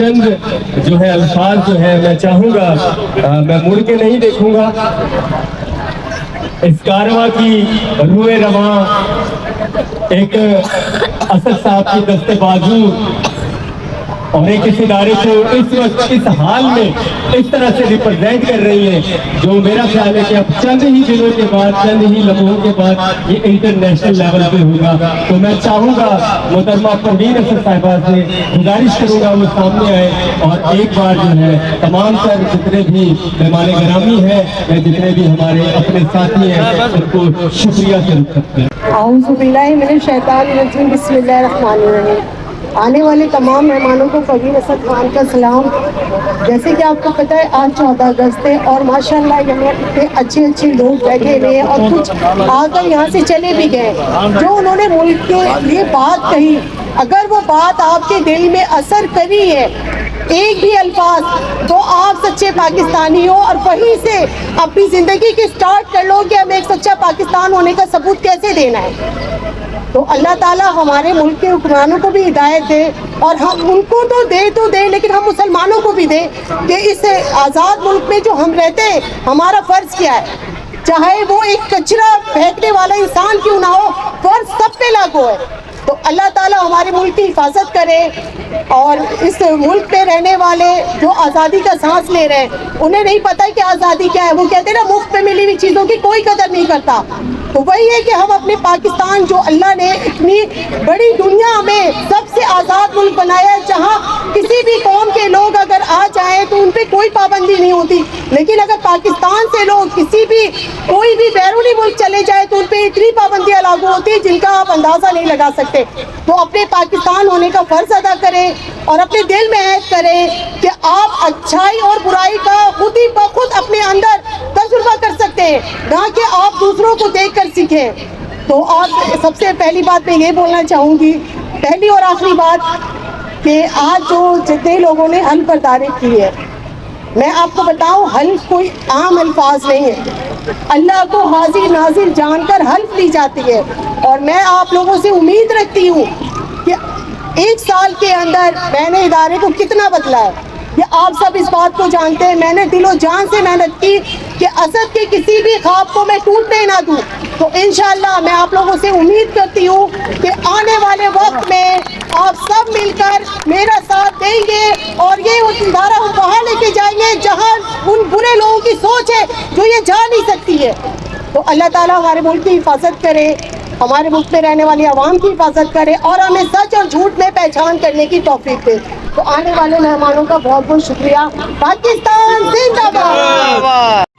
چند جو ہے الفاظ جو ہے میں چاہوں گا، میں مڑ کے نہیں دیکھوں گا. اس کارواں کی روح رواں ایک اسد صاحب کی دست بازو اور ایک اس ادارے کو اس وقت اس حال میں اس طرح سے ریپرزینٹ کر رہی ہیں، جو میرا خیال ہے کہ اب چند ہی دنوں کے بعد، چند ہی لمحوں کے بعد یہ انٹرنیشنل لیول پہ ہوگا. تو میں چاہوں گا محترمہ پروین اسد صاحبہ سے گزارش کروں گا وہ سامنے آئے اور ایک بار جو ہے تمام تر جتنے بھی مہمان گرامی ہیں یا جتنے بھی ہمارے اپنے ساتھی ہیں ان کو شکریہ سے کرتے ہیں. اعوذ باللہ من الشیطان الرجیم، بسم اللہ الرحمن الرحیم. آنے والے تمام مہمانوں کو پروین اسد خان کا سلام. جیسے کہ آپ کو پتہ ہے آج 14 اگست ہے اور ماشاءاللہ یہاں اتنے اچھے لوگ بیٹھے ہوئے ہیں اور کچھ آ کر یہاں سے چلے بھی گئے. جو انہوں نے ملک کے لیے بات کہی، اگر وہ بات آپ کے دل میں اثر کری ہے ایک بھی الفاظ، تو آپ سچے پاکستانی ہو اور وہیں سے اپنی زندگی کی سٹارٹ کر لو کہ ہمیں ایک سچا پاکستان ہونے کا ثبوت کیسے دینا ہے. تو اللہ تعالیٰ ہمارے ملک کے حکمرانوں کو بھی ہدایت دے اور ہم ان کو تو دے لیکن ہم مسلمانوں کو بھی دے کہ اس آزاد ملک میں جو ہم رہتے ہیں ہمارا فرض کیا ہے. چاہے وہ ایک کچرا پھینکنے والا انسان کیوں نہ ہو، فرض سب پہ لاگو ہے. تو اللہ تعالیٰ ہمارے ملک کی حفاظت کرے اور اس ملک پہ رہنے والے جو آزادی کا سانس لے رہے ہیں انہیں نہیں پتہ کہ آزادی کیا ہے. وہ کہتے ہیں نا مفت پہ ملی ہوئی چیزوں کی کوئی قدر نہیں کرتا. تو وہی ہے کہ ہم اپنے پاکستان جو اللہ نے اتنی بڑی دنیا میں سب سے آزاد ملک بنایا ہے، جہاں کسی بھی قوم کے لوگ اگر آ جائیں تو ان پہ کوئی پابندی نہیں ہوتی، لیکن اگر پاکستان سے لوگ کسی بھی کوئی بھی بیرونی ملک چلے جائے تو ان پہ اتنی پابندیاں لاگو ہوتی ہیں جن کا آپ اندازہ نہیں لگا سکتے. تو اپنے پاکستان ہونے کا فرض ادا کریں اور اپنے دل میں عہد کریں کہ آپ اچھائی اور برائی کا خود ہی بخود اپنے اندر تجربہ کر سکتے ہیں، نہ کہ آپ دوسروں کو دیکھ کر سیکھیں. تو آپ سب سے پہلی بات میں یہ بولنا چاہوں گی، پہلی اور آخری بات، کہ آج جو جتنے لوگوں نے حلف برداری کی ہے، میں آپ کو بتاؤں حلف کوئی عام الفاظ نہیں ہے. اللہ کو حاضر ناظر جان کر حلف لی جاتی ہے اور میں آپ لوگوں سے امید رکھتی ہوں کہ ایک سال کے اندر میں نے ادارے کو کتنا بدلا ہے یہ آپ سب اس بات کو جانتے ہیں. میں نے دل و جان سے محنت کی کہ اسد کے کسی بھی خواب کو میں ٹوٹنے نہ دوں. تو انشاءاللہ میں آپ لوگوں سے امید کرتی ہوں کہ آنے والے وقت میں آپ سب مل کر میرا ساتھ دیں گے اور یہ ادارہ وہاں لے کے جائیں گے جہاں ان برے لوگوں کی سوچ ہے جو یہ جا نہیں سکتی ہے. تو اللہ تعالیٰ ہمارے ملک کی حفاظت کرے، ہمارے ملک میں رہنے والی عوام کی حفاظت کرے اور ہمیں سچ اور جھوٹ میں پہچان کرنے کی توفیق دے. تو آنے والے مہمانوں کا بہت بہت شکریہ. پاکستان زندہ باد.